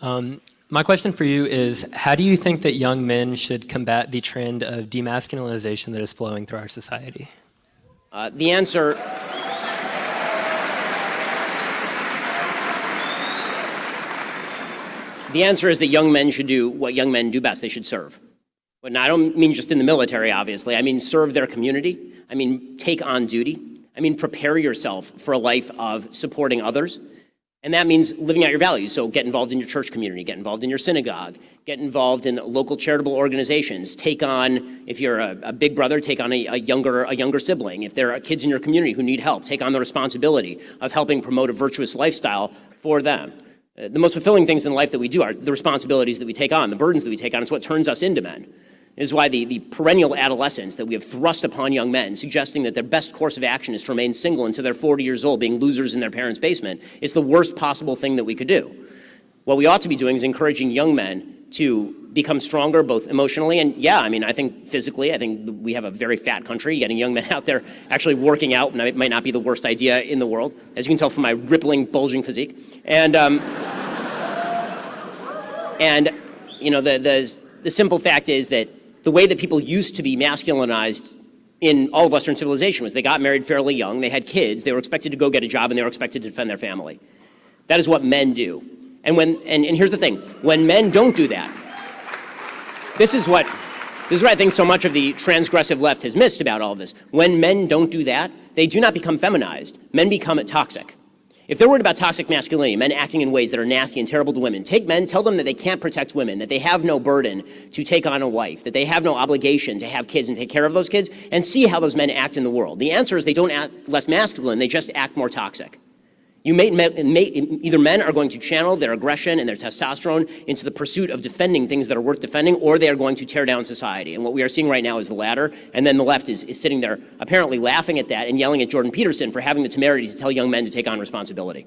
My question for you is, how do you think that young men should combat the trend of demasculinization that is flowing through our society? The answer is that young men should do what young men do best. They should serve. But I don't mean just in the military, obviously. I mean serve their community. I mean take on duty. I mean prepare yourself for a life of supporting others. And that means living out your values. So get involved in your church community, get involved in your synagogue, get involved in local charitable organizations, take on, if you're a big brother, take on a younger sibling. If there are kids in your community who need help, take on the responsibility of helping promote a virtuous lifestyle for them. The most fulfilling things in life that we do are the responsibilities that we take on, the burdens that we take on. It's what turns us into men. This is why the perennial adolescence that we have thrust upon young men, suggesting that their best course of action is to remain single until they're 40 years old, being losers in their parents' basement, is the worst possible thing that we could do. What we ought to be doing is encouraging young men to become stronger, both emotionally and, I think physically. I think we have a very fat country. Getting young men out there actually working out might not be the worst idea in the world, as you can tell from my rippling, bulging physique. And the simple fact is that the way that people used to be masculinized in all of Western civilization was they got married fairly young, they had kids, they were expected to go get a job, and they were expected to defend their family. That is what men do. And here's the thing, when men don't do that, this is what I think so much of the transgressive left has missed about all of this. When men don't do that, they do not become feminized. Men become toxic. If they're worried about toxic masculinity, men acting in ways that are nasty and terrible to women, take men, tell them that they can't protect women, that they have no burden to take on a wife, that they have no obligation to have kids and take care of those kids, and see how those men act in the world. The answer is they don't act less masculine, they just act more toxic. Either men are going to channel their aggression and their testosterone into the pursuit of defending things that are worth defending, or they are going to tear down society. And what we are seeing right now is the latter, and then the left is sitting there apparently laughing at that and yelling at Jordan Peterson for having the temerity to tell young men to take on responsibility.